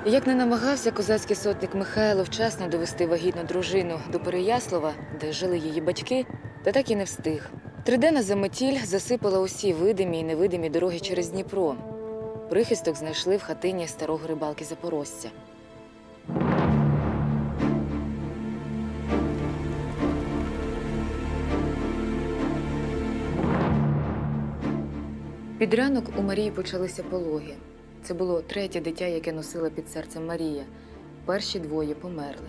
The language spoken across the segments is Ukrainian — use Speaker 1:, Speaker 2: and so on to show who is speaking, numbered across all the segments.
Speaker 1: Як не намагався козацький сотник Михайло вчасно довести вагітну дружину до Переяслава, де жили її батьки, та так і не встиг. Триденна заметіль засипала усі видимі і невидимі дороги через Дніпро. Прихисток знайшли в хатині старого рибалки-запорожця. Під ранок у Марії почалися пологи. Це було третє дитя, яке носила під серцем Марія. Перші двоє померли.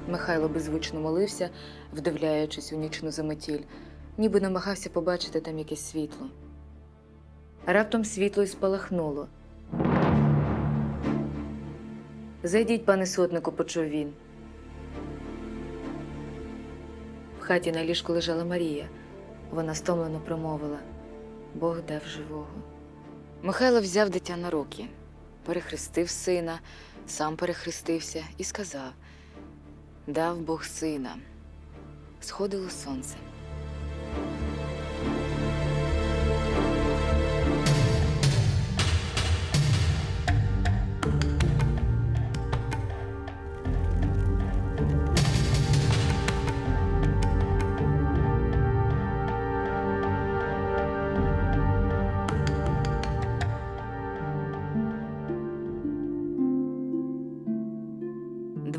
Speaker 1: Михайло беззвучно молився, вдивляючись у нічну заметіль, ніби намагався побачити там якесь світло. Раптом світло й спалахнуло. «Зайдіть, пане сотнику», – почув він. В хаті на ліжку лежала Марія. Вона стомлено промовила: «Бог дав живого». Михайло взяв дитя на руки, перехрестив сина, сам перехрестився і сказав: «Дав Бог сина». Сходило сонце. –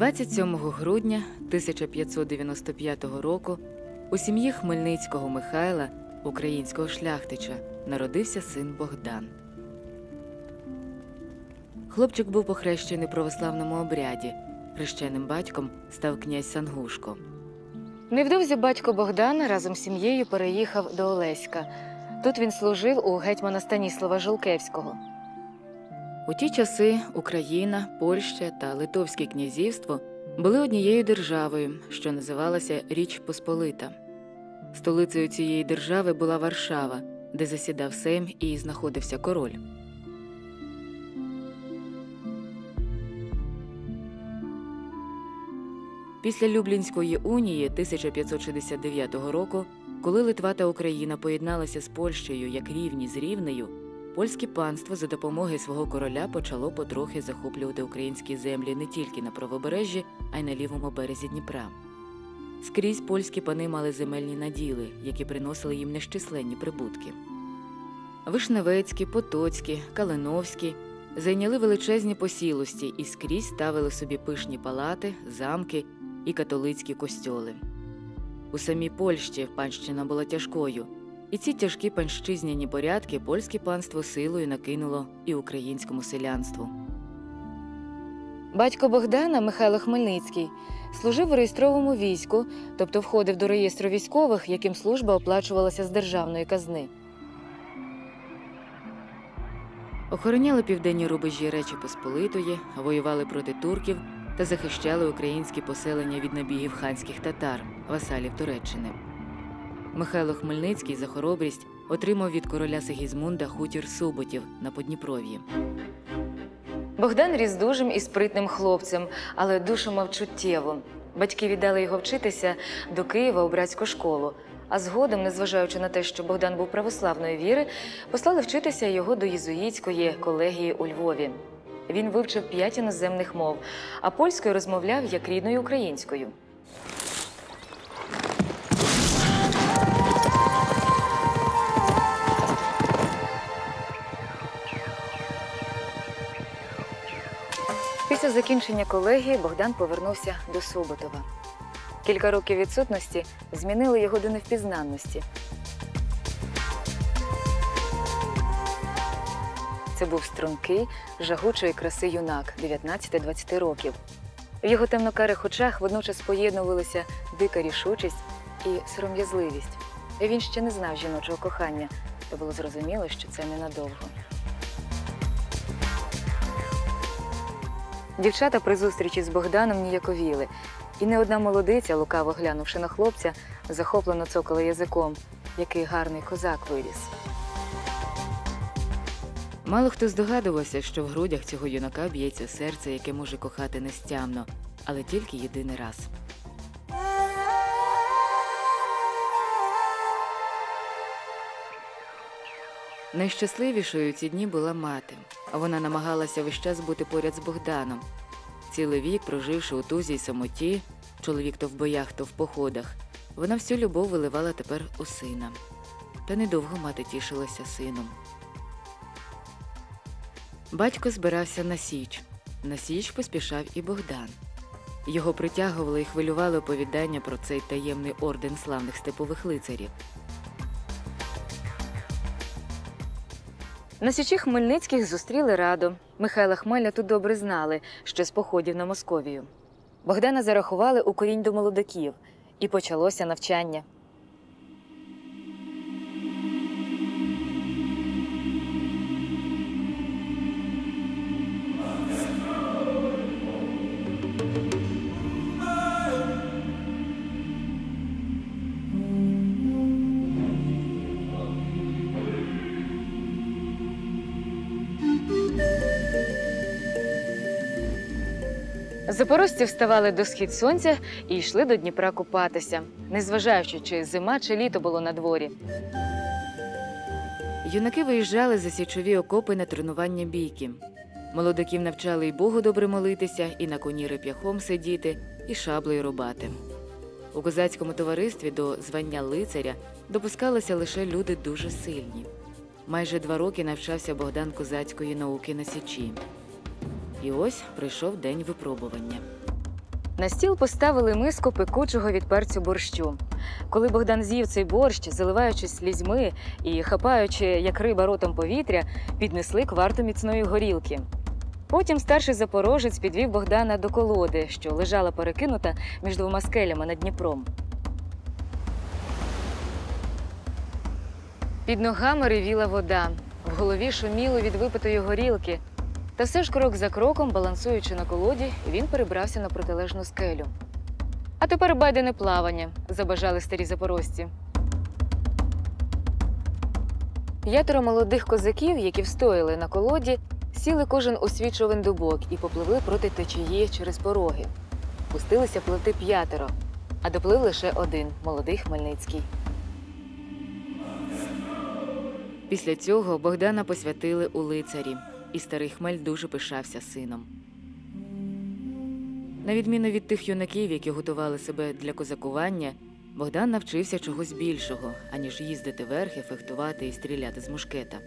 Speaker 1: 27 грудня 1595 року у сім'ї Хмельницького Михайла, українського шляхтича, народився син Богдан. Хлопчик був похрещений в православному обряді. Хрещеним батьком став князь Сангушко. Невдовзі батько Богдан разом з сім'єю переїхав до Олеська. Тут він служив у гетьмана Станіслава Жолкевського. У ті часи Україна, Польща та Литовське князівство були однією державою, що називалася Річ Посполита. Столицею цієї держави була Варшава, де засідав Сейм і знаходився король. Після Люблінської унії 1569 року, коли Литва та Україна поєдналися з Польщею як рівні з рівнею, польське панство за допомогою свого короля почало потрохи захоплювати українські землі не тільки на правобережжі, а й на лівому березі Дніпра. Скрізь польські пани мали земельні наділи, які приносили їм нещисленні прибутки. Вишневецькі, Потоцькі, Калиновські зайняли величезні посілості і скрізь ставили собі пишні палати, замки і католицькі костьоли. У самій Польщі панщина була тяжкою, і ці тяжкі панщизняні порядки польське панство силою накинуло і українському селянству. Батько Богдана, Михайло Хмельницький, служив у реєстровому війську, тобто входив до реєстру військових, яким служба оплачувалася з державної казни. Охороняли південні рубежі Речі Посполитої, воювали проти турків та захищали українські поселення від набігів ханських татар, васалів Туреччини. Михайло Хмельницький за хоробрість отримав від короля Сигізмунда хутір Суботів на Подніпров'ї. Богдан ріс дужим і спритним хлопцем, але душу мав чуттєву. Батьки віддали його вчитися до Києва у братську школу, а згодом, незважаючи на те, що Богдан був православної віри, послали вчитися його до єзуїтської колегії у Львові. Він вивчив 5 іноземних мов, а польською розмовляв як рідною українською. Після закінчення колегії Богдан повернувся до Суботова. Кілька років відсутності змінили його до невпізнанності. Це був стрункий, жагучої краси юнак 19-20 років. В його темнокарих очах водночас поєднувалися дика рішучість і сором'язливість. Він ще не знав жіночого кохання, та було зрозуміло, що це ненадовго. Дівчата при зустрічі з Богданом ніяковіли, і не одна молодиця, лукаво глянувши на хлопця, захоплено цокала язиком, який гарний козак виріс. Мало хто здогадувався, що в грудях цього юнака б'ється серце, яке може кохати нестямно, але тільки єдиний раз. Найщасливішою у ці дні була мати. Вона намагалася весь час бути поряд з Богданом. Цілий вік, проживши у тузі й самоті, чоловік то в боях, то в походах, вона всю любов виливала тепер у сина. Та недовго мати тішилася сином. Батько збирався на Січ. На Січ поспішав і Богдан. Його притягували і хвилювали оповідання про цей таємний орден славних степових лицарів. На Січі Хмельницьких зустріли радо. Михайла Хмеля тут добре знали, ще з походів на Московію. Богдана зарахували у корінь до молодиків, і почалося навчання. Запорожці вставали до схід сонця і йшли до Дніпра купатися, незважаючи, чи зима, чи літо було на дворі. Юнаки виїжджали за січові окопи на тренування бійки. Молодиків навчали і Богу добре молитися, і на коні реп'яхом сидіти, і шаблею рубати. У козацькому товаристві до звання лицаря допускалися лише люди дуже сильні. Майже 2 роки навчався Богдан козацької науки на Січі. І ось прийшов день випробування. На стіл поставили миску пекучого від перцю борщу. Коли Богдан з'їв цей борщ, заливаючись слізьми і хапаючи, як риба, ротом повітря, піднесли кварту міцної горілки. Потім старший запорожець підвів Богдана до колоди, що лежала перекинута між 2 скелями над Дніпром. Під ногами ревіла вода, в голові шуміло від випитої горілки. Та все ж крок за кроком, балансуючи на колоді, він перебрався на протилежну скелю. А тепер байдене плавання, забажали старі запорожці. 5 молодих козаків, які встояли на колоді, сіли кожен у свій човен дубок і попливли проти течії через пороги. Пустилися пливти 5, а доплив лише 1 – молодий Хмельницький. Після цього Богдана посвятили у лицарі. І старий Хмель дуже пишався сином. На відміну від тих юнаків, які готували себе для козакування, Богдан навчився чогось більшого, аніж їздити верхи, фехтувати і стріляти з мушкета.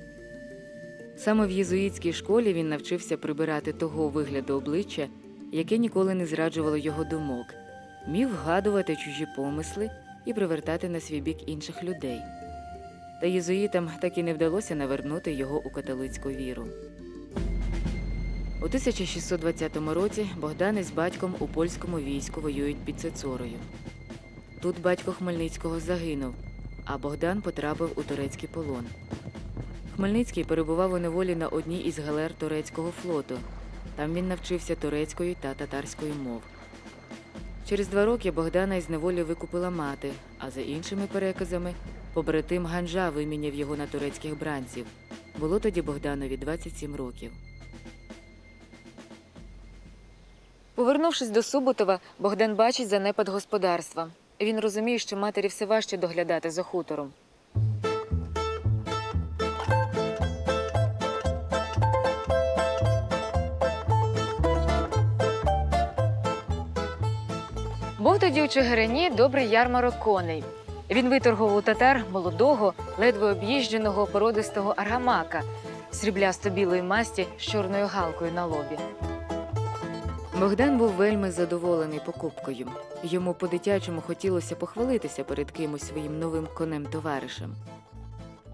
Speaker 1: Саме в єзуїтській школі він навчився прибирати того вигляду обличчя, яке ніколи не зраджувало його думок, міг вгадувати чужі помисли і привертати на свій бік інших людей. Та єзуїтам так і не вдалося навернути його у католицьку віру. У 1620 році Богдан із батьком у польському війську воюють під Цецорою. Тут батько Хмельницького загинув, а Богдан потрапив у турецький полон. Хмельницький перебував у неволі на одній із галер турецького флоту. Там він навчився турецької та татарської мов. Через 2 роки Богдана із неволі викупила мати, а за іншими переказами, побратим Ганжа виміняв його на турецьких бранців. Було тоді Богданові 27 років. Повернувшись до Суботова, Богдан бачить занепад господарства. Він розуміє, що матері все важче доглядати за хутором. Був тоді у Чигирині добрий ярмарок коней. Він виторгував у татар молодого, ледве об'їждженого породистого аргамака, сріблясто-білої масті з чорною галкою на лобі. Богдан був вельми задоволений покупкою. Йому по-дитячому хотілося похвалитися перед кимось своїм новим конем-товаришем.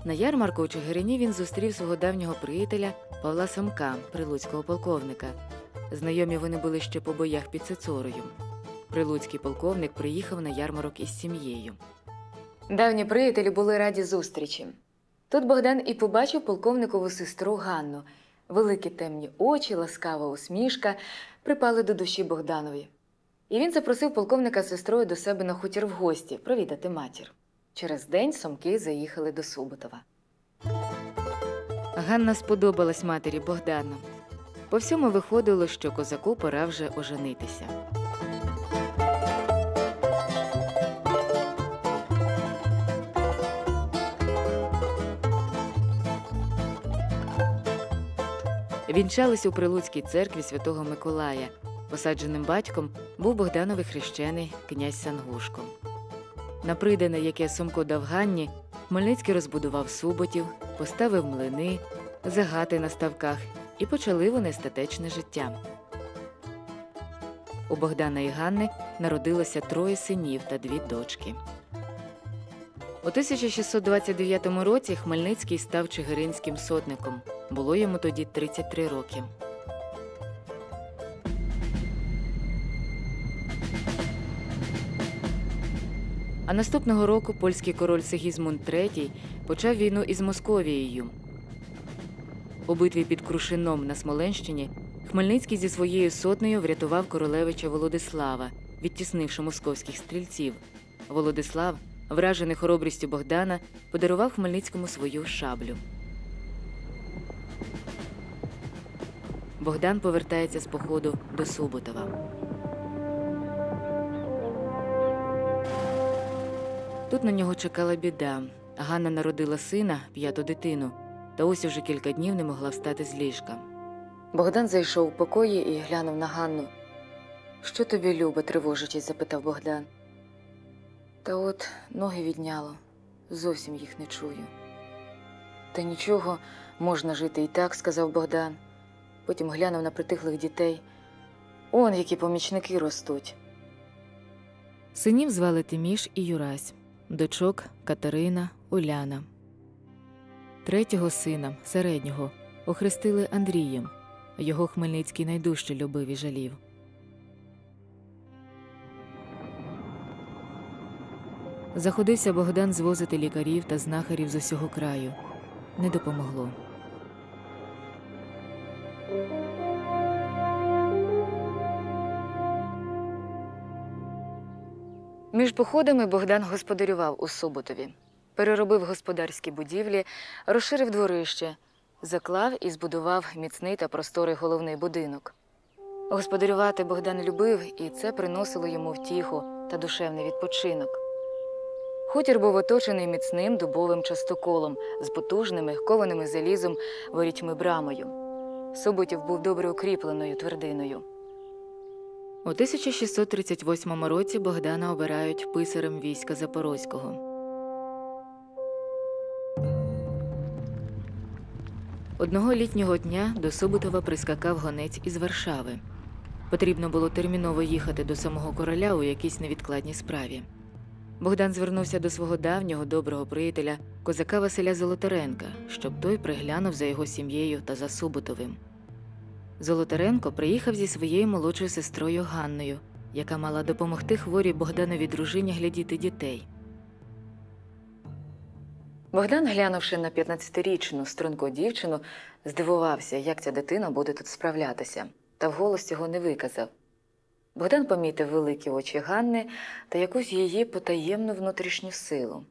Speaker 1: На ярмарку у Чигирині він зустрів свого давнього приятеля Павла Самка, прилуцького полковника. Знайомі вони були ще по боях під Цецорою. Прилуцький полковник приїхав на ярмарок із сім'єю. Давні приятелі були раді зустрічі. Тут Богдан і побачив полковникову сестру Ганну. Великі темні очі, ласкава усмішка припали до душі Богданові. І він запросив полковника з сестрою до себе на хутір в гості провідати матір. Через день Самки заїхали до Суботова. Ганна сподобалась матері Богдана. По всьому виходило, що козаку пора вже оженитися. Вінчались у Прилуцькій церкві Святого Миколая. Посадженим батьком був Богдановий хрещений князь Сангушко. На придане, яке Сомко дав Ганні, Хмельницький розбудував Суботів, поставив млини, загати на ставках, і почали вони статечне життя. У Богдана і Ганни народилося 3 синів та 2 дочки. У 1629 році Хмельницький став чигиринським сотником. Було йому тоді 33 роки. А наступного року польський король Сигізмунд III почав війну із Московією. У битві під Крушином на Смоленщині Хмельницький зі своєю сотнею врятував королевича Володислава, відтіснивши московських стрільців. Володислав, вражений хоробрістю Богдана, подарував Хмельницькому свою шаблю. Богдан повертається з походу до Суботова. Тут на нього чекала біда. Ганна народила сина, 5-ту дитину, та ось уже кілька днів не могла встати з ліжка. Богдан зайшов у покої і глянув на Ганну. «Що тобі, Люба?» – тривожачись, запитав Богдан. «Та от ноги відняло, зовсім їх не чую». «Та нічого, можна жити і так», – сказав Богдан. Потім глянув на притихлих дітей. «Он, які помічники ростуть». Синів звали Тиміш і Юрась, дочок Катерина, Уляна. 3-го сина, середнього, охрестили Андрієм. Його Хмельницький найдужче любив і жалів. Заходився Богдан звозити лікарів та знахарів з усього краю. Не допомогло. Між походами Богдан господарював у Суботові. Переробив господарські будівлі, розширив дворище, заклав і збудував міцний та просторий головний будинок. Господарювати Богдан любив, і це приносило йому втіху та душевний відпочинок. Хутір був оточений міцним дубовим частоколом з потужними, кованими залізом ворітьми-брамою. Суботів був добре укріпленою твердиною. У 1638 році Богдана обирають писарем війська Запорозького. Одного літнього дня до Суботова прискакав гонець із Варшави. Потрібно було терміново їхати до самого короля у якійсь невідкладній справі. Богдан звернувся до свого давнього доброго приятеля, козака Василя Золотаренка, щоб той приглянув за його сім'єю та за Суботовим. Золотаренко приїхав зі своєю молодшою сестрою Ганною, яка мала допомогти хворій Богдановій дружині глядіти дітей. Богдан, глянувши на 15-річну струнку дівчину, здивувався, як ця дитина буде тут справлятися, та вголос цього не виказав. Богдан помітив великі очі Ганни та якусь її потаємну внутрішню силу.